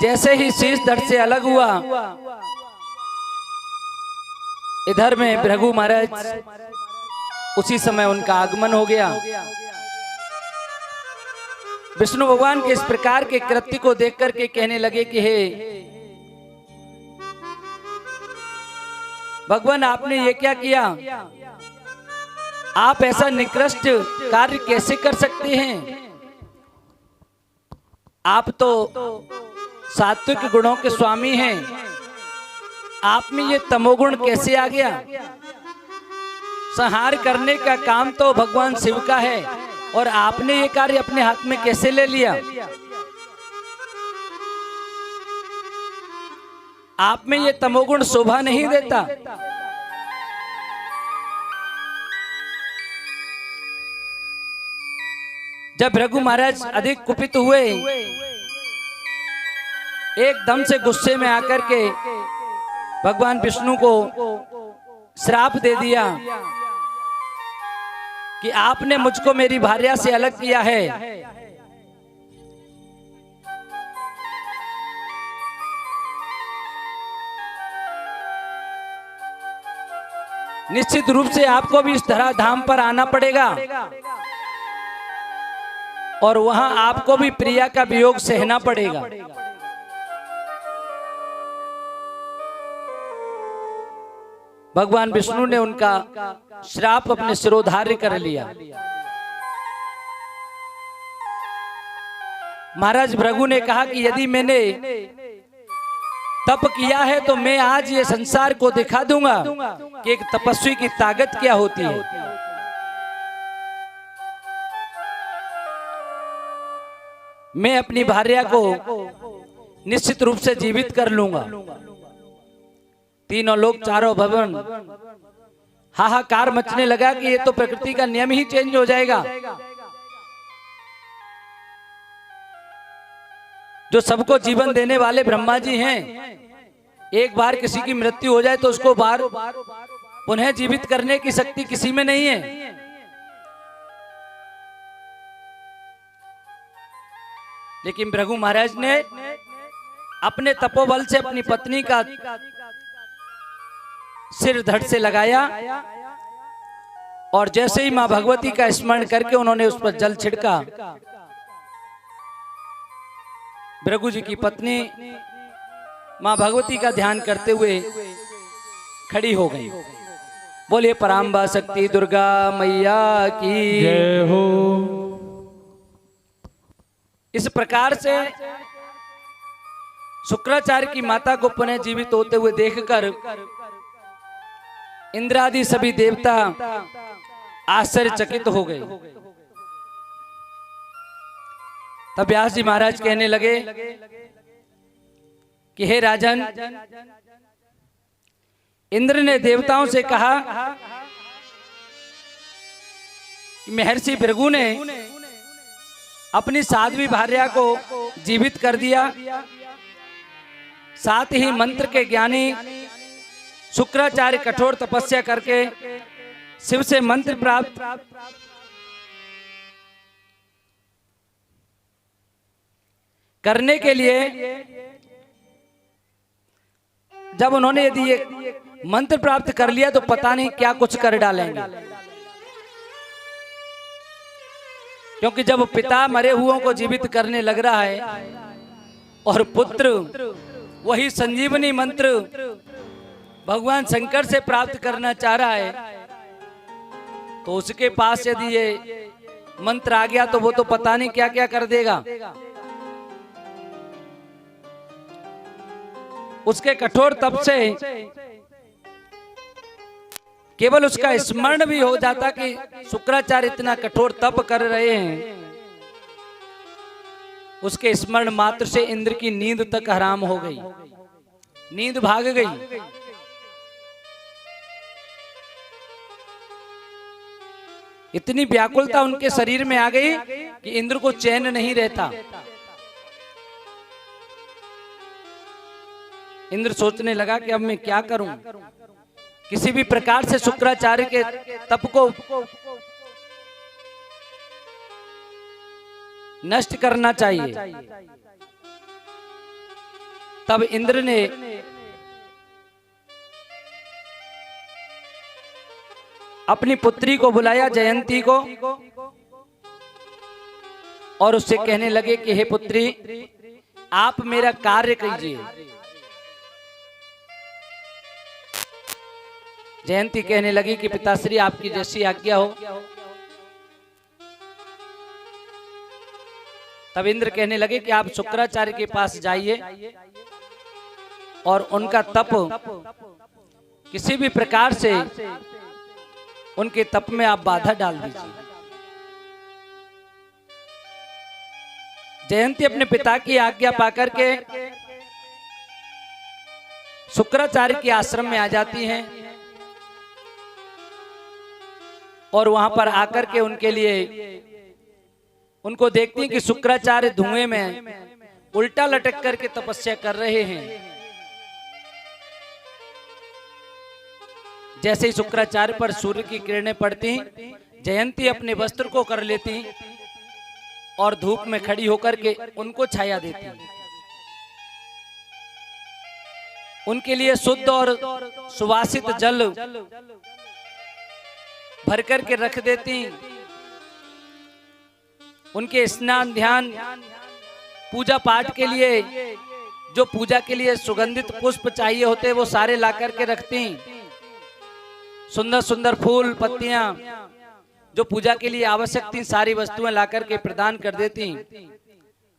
जैसे ही शीश धड़ से अलग हुआ, इधर में भृगु महाराज, उसी समय उनका आगमन हो गया। विष्णु भगवान के इस प्रकार के कृत्य को देख करके कहने लगे कि हे भगवान, आपने ये क्या किया? आप ऐसा निकृष्ट कार्य कैसे कर सकते हैं? आप तो सात्विक गुणों के स्वामी हैं, आप में ये तमोगुण कैसे आ गया? संहार करने का काम तो भगवान शिव का है और आपने ये कार्य अपने हाथ में कैसे ले लिया? आप में ये तमोगुण शोभा नहीं देता। जब भृगु महाराज अधिक कुपित हुए, एकदम से गुस्से में आकर के भगवान विष्णु को श्राप दे दिया कि आपने मुझको मेरी भार्या से अलग किया है। निश्चित रूप से आपको भी इस धरा धाम पर आना पड़ेगा और वहां आपको भी प्रिया का वियोग सहना पड़ेगा। भगवान विष्णु ने उनका श्राप अपने सिरोधार्य कर लिया। महाराज भृगु ने कहा कि यदि मैंने तप किया है तो मैं आज ये संसार को दिखा दूंगा कि एक तपस्वी की ताकत क्या होती है। मैं अपनी भार्या को निश्चित रूप से जीवित कर लूंगा। तीनों लोग, चारों भवन हाहाकार मचने लगा कि ये तो प्रकृति का नियम ही चेंज हो जाएगा। जो सबको जीवन देने वाले ब्रह्मा जी हैं, एक बार किसी की मृत्यु हो जाए तो उसको बार पुनः जीवित करने की शक्ति किसी में नहीं है। लेकिन भृगु महाराज ने अपने तपोबल से अपनी पत्नी का सिर धड़ से लगाया और जैसे ही मां भगवती का स्मरण करके उन्होंने उस पर जल छिड़का, भृगु जी की पत्नी मां भगवती का ध्यान करते हुए खड़ी हो गई। बोलिए पराम्बा शक्ति दुर्गा मैया की जय हो। इस प्रकार से शुक्राचार्य की माता को पुनः जीवित होते हुए देखकर इंद्रादि सभी देवता आश्चर्यचकित हो गए। तब व्यास जी महाराज कहने लगे कि हे राजन, इंद्र ने देवताओं से कहा कि महर्षि भृगु ने अपनी साध्वी भार्या को जीवित कर दिया, साथ ही मंत्र के ज्ञानी शुक्राचार्य कठोर तपस्या करके शिव से मंत्र प्राप्त करने के लिए जब उन्होंने यदि ये मंत्र प्राप्त कर लिया तो पता नहीं क्या कुछ कर डालेंगे। क्योंकि जब पिता मरे हुओं को जीवित करने लग रहा है और पुत्र वही संजीवनी मंत्र भगवान शंकर से प्राप्त करना चाह रहा है, तो उसके पास यदि ये मंत्र आ गया तो वो तो पता नहीं क्या क्या कर देगा। उसके कठोर तप से केवल उसका स्मरण भी हो जाता कि शुक्राचार्य इतना कठोर तप कर रहे हैं, उसके स्मरण मात्र से इंद्र की नींद तक हराम हो गई, नींद भाग गई। इतनी व्याकुलता उनके शरीर में आ गई कि इंद्र को चैन नहीं रहता। इंद्र सोचने लगा कि अब मैं क्या करूं, किसी भी प्रकार से शुक्राचार्य के तप को नष्ट करना चाहिए। तब इंद्र ने अपनी पुत्री को बुलाया, जयंती को, और उससे कहने लगे कि हे पुत्री, आप मेरा कार्य कीजिए। जयंती कहने लगी कि पिताश्री आपकी जैसी आज्ञा हो। तब इंद्र कहने लगे कि आप शुक्राचार्य के पास जाइए और उनका तप किसी भी प्रकार से उनके तप में आप बाधा डाल दीजिए। जयंती अपने पिता की आज्ञा पाकर के शुक्राचार्य के आश्रम में आ जाती हैं और वहां पर आकर के उनके लिए उनको देखती हैं कि शुक्राचार्य धुएं में उल्टा लटक करके तपस्या कर रहे हैं। जैसे ही शुक्राचार्य पर सूर्य की किरणें पड़ती, जयंती अपने वस्त्र को कर लेती और धूप में खड़ी होकर के उनको छाया देती। उनके लिए शुद्ध और सुवासित जल भर करके रख देती। उनके स्नान ध्यान पूजा पाठ के लिए जो पूजा के लिए सुगंधित पुष्प चाहिए होते वो सारे ला करके रखती। सुंदर सुंदर फूल पत्तियां जो पूजा के लिए आवश्यक थी सारी वस्तुएं ला करके प्रदान कर देती।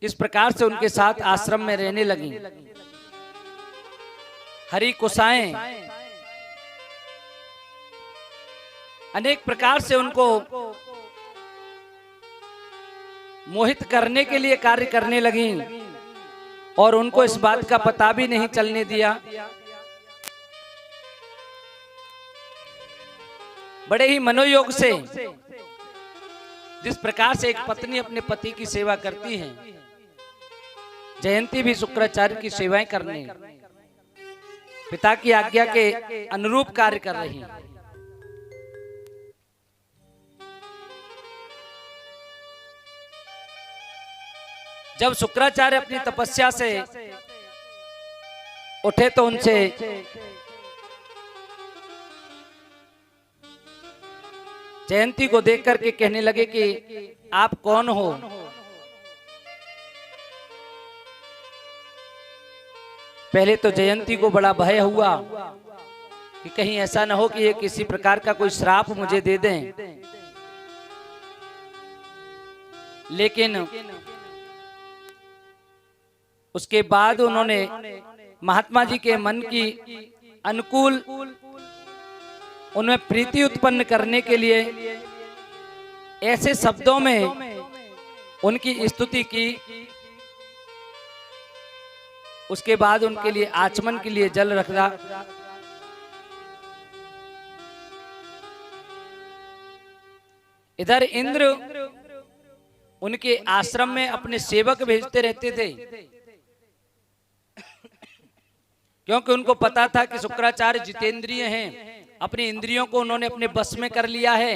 इस प्रकार से उनके साथ आश्रम में रहने लगी। हरि कुशाएं अनेक प्रकार से उनको मोहित करने के लिए कार्य करने लगी और उनको इस बात का पता भी नहीं चलने दिया। बड़े ही मनोयोग से जिस प्रकार से एक पत्नी अपने पति की सेवा करती है, जयंती भी शुक्राचार्य की सेवाएं करने पिता की आज्ञा के अनुरूप कार्य कर रही। जब शुक्राचार्य अपनी तपस्या से उठे तो उनसे जयंती को देख करके कहने लगे कि आप कौन हो? पहले तो जयंती को बड़ा भय हुआ कि कहीं ऐसा न हो कि ये किसी प्रकार का कोई श्राप मुझे दे दें, लेकिन उसके बाद उन्होंने महात्मा जी के मन की अनुकूल उनमें प्रीति उत्पन्न करने के लिए ऐसे शब्दों में उनकी स्तुति की। उसके बाद उनके लिए आचमन के लिए जल रखा। इधर इंद्र उनके आश्रम में अपने सेवक भेजते रहते थे, क्योंकि उनको पता था कि शुक्राचार्य जितेंद्रिय हैं, अपनी इंद्रियों को उन्होंने अपने बस में कर लिया है।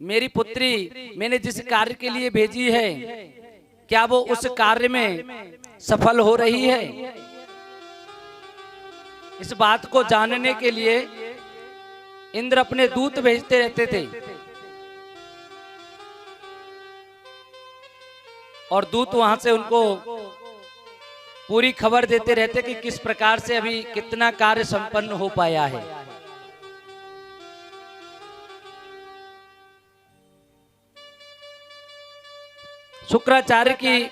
मेरी पुत्री मैंने जिस कार्य के लिए भेजी है, क्या वो उस कार्य में सफल हो रही है? इस बात को जानने के लिए इंद्र अपने दूत भेजते रहते थे और दूत वहां से उनको पूरी खबर देते रहते कि किस प्रकार से अभी कितना कार्य संपन्न हो पाया है। शुक्राचार्य की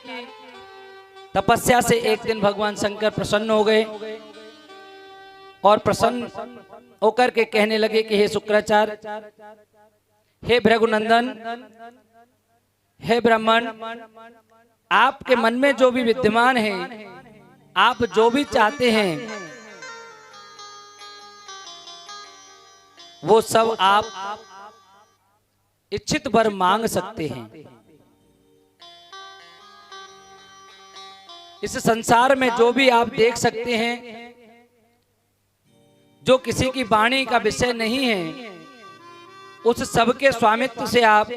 तपस्या से एक दिन भगवान शंकर प्रसन्न हो गए और प्रसन्न होकर के कहने लगे कि हे शुक्राचार्य, हे भृगुनंदन, हे ब्राह्मण, आपके मन में जो भी विद्यमान है, आप जो भी चाहते हैं वो सब आप इच्छित भर मांग सकते हैं। इस संसार में जो भी आप देख सकते हैं, जो किसी की वाणी का विषय नहीं है, उस सब के स्वामित्व से आप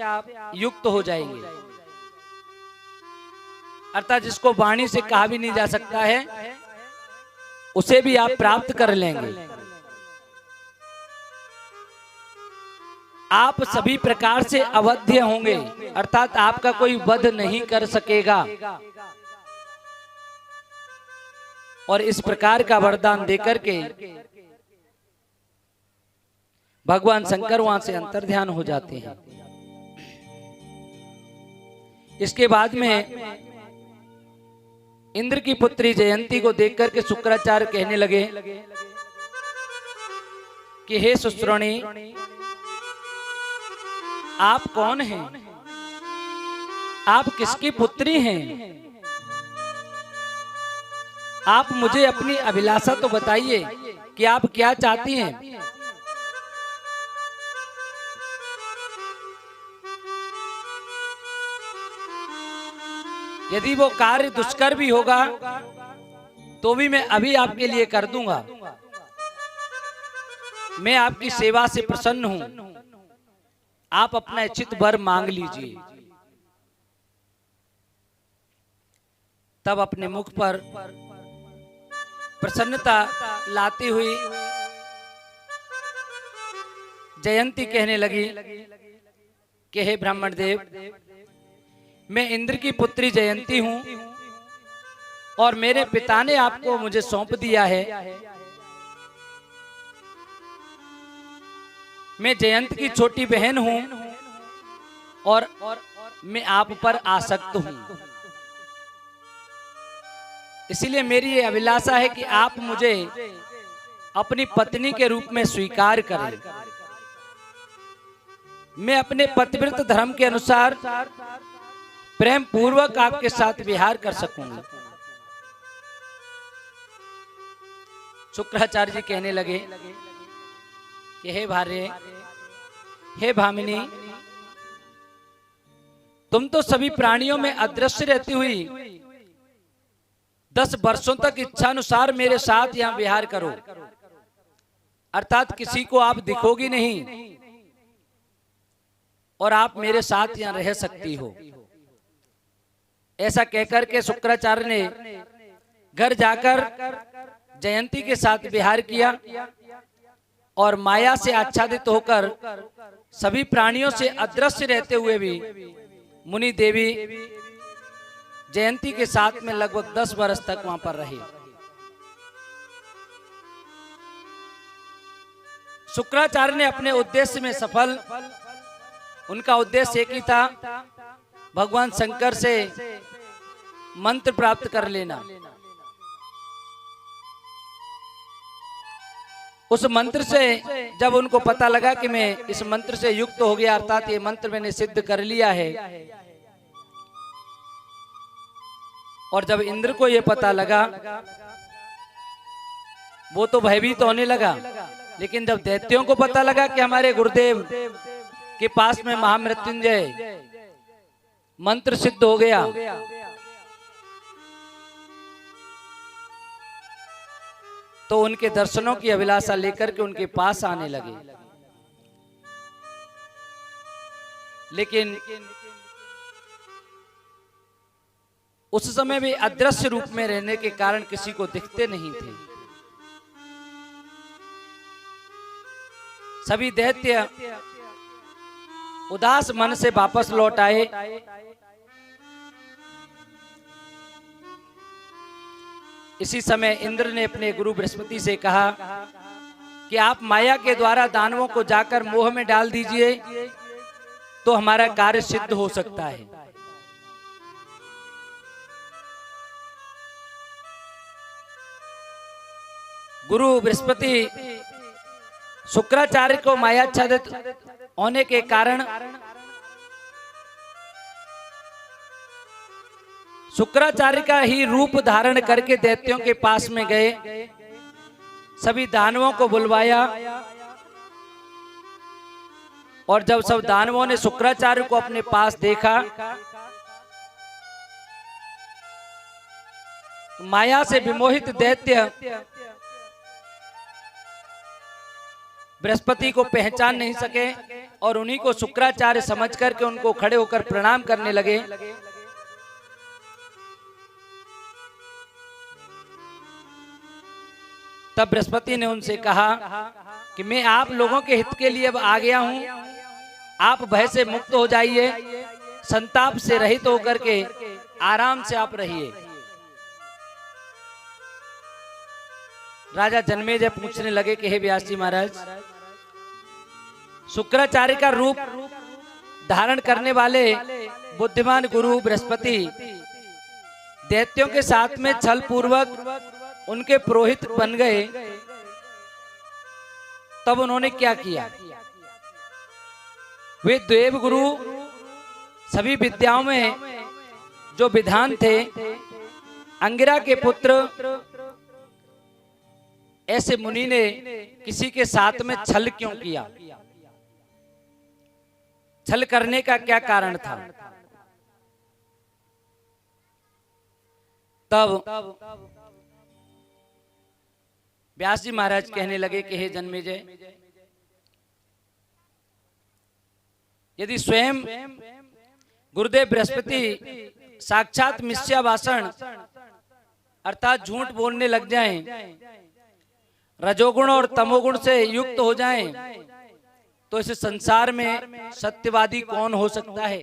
युक्त हो जाएंगे। अर्थात जिसको वाणी से कहा भी नहीं जा सकता है, उसे भी आप प्राप्त कर लेंगे। आप सभी प्रकार से अवध्य होंगे, अर्थात आपका कोई वध नहीं कर सकेगा। और इस प्रकार का वरदान देकर के भगवान शंकर वहां से अंतर्ध्यान हो जाते हैं। इसके बाद में इंद्र की पुत्री जयंती को देख करके शुक्राचार्य कहने लगे कि हे सुश्रोणी, आप कौन हैं? आप किसकी पुत्री हैं? आप मुझे अपनी अभिलाषा तो बताइए कि आप क्या चाहती हैं। यदि वो कार्य दुष्कर भी होगा तो भी मैं अभी आपके लिए कर दूंगा। मैं आपकी सेवा से प्रसन्न हूं, आप अपना इच्छित वर मांग लीजिए। तब अपने मुख पर प्रसन्नता लाती हुई जयंती कहने लगी कि हे ब्राह्मण देव, मैं इंद्र की पुत्री जयंती हूं और मेरे पिता ने आपको मुझे सौंप दिया है। मैं जयंत की छोटी बहन हूं और मैं आप पर आसक्त हूं। इसलिए मेरी ये अभिलाषा है कि आप मुझे अपनी पत्नी के रूप में स्वीकार करें। मैं अपने पतिव्रत धर्म के अनुसार प्रेम पूर्वक आपके साथ विहार कर सकूंगा। शुक्राचार्य जी कहने लगे कि हे भार्य, हे भामिनी, तुम तो सभी प्राणियों में अदृश्य रहती हुई 10 वर्षों तक इच्छानुसार मेरे साथ यहां विहार करो, अर्थात किसी को आप दिखोगी नहीं और आप मेरे साथ यहां रह सकती हो। ऐसा कहकर के शुक्राचार्य ने घर जाकर जयंती के साथ विहार किया और माया से आच्छादित होकर सभी प्राणियों से अदृश्य रहते हुए भी मुनि देवी जयंती के साथ में लगभग 10 वर्ष तक वहां पर रही। शुक्राचार्य ने अपने उद्देश्य में सफल, उनका उद्देश्य एक ही था, भगवान शंकर से मंत्र प्राप्त कर लेना। उस मंत्र से जब उनको पता लगा कि मैं इस मंत्र से युक्त हो गया, अर्थात ये मंत्र मैंने सिद्ध कर लिया है, और जब इंद्र को ये पता लगा वो तो भयभीत होने लगा, लेकिन जब दैत्यों को पता लगा कि हमारे गुरुदेव के पास में महामृत्युंजय मंत्र सिद्ध हो गया, तो उनके दर्शनों की अभिलाषा लेकर के उनके पास आने लगे। लेकिन उस समय भी अदृश्य रूप में रहने के कारण किसी को दिखते नहीं थे। सभी दैत्य उदास मन से वापस लौट आए। इसी समय इंद्र ने अपने गुरु बृहस्पति से कहा कि आप माया के द्वारा दानवों को जाकर मोह में डाल दीजिए तो हमारा कार्य सिद्ध हो सकता है। गुरु बृहस्पति शुक्राचार्य को मायाच्छादित होने के कारण शुक्राचार्य का ही रूप धारण करके दैत्यों के पास में गए, सभी दानवों को बुलवाया, और जब सब दानवों ने शुक्राचार्य को अपने पास देखा तो माया से विमोहित दैत्य बृहस्पति को पहचान नहीं सके और उन्हीं को शुक्राचार्य समझ करके उनको खड़े होकर प्रणाम करने लगे। तब बृहस्पति ने उनसे कहा कि मैं आप लोगों के हित के लिए अब आ गया हूं, आप भय से मुक्त हो जाइए, संताप से रहित होकर के आराम से आप रहिए। राजा जन्मेजय पूछने लगे कि हे व्यास जी महाराज, शुक्राचार्य का रूप धारण करने वाले बुद्धिमान गुरु बृहस्पति दैत्यों के साथ में छल पूर्वक उनके पुरोहित बन गए, तब उन्होंने क्या किया? वे देव गुरु सभी विद्याओं में जो विधान थे, अंगिरा के पुत्र ऐसे मुनि ने किसी के साथ में छल क्यों किया? छल करने का क्या कारण था? तब व्यास जी महाराज कहने लगे कि हे जन्मेजय, यदि स्वयं गुरुदेव बृहस्पति साक्षात मिथ्याभाषण अर्थात झूठ बोलने लग जाएं, रजोगुण और तमोगुण से युक्त हो जाएं, तो इस संसार में सत्यवादी कौन हो सकता है?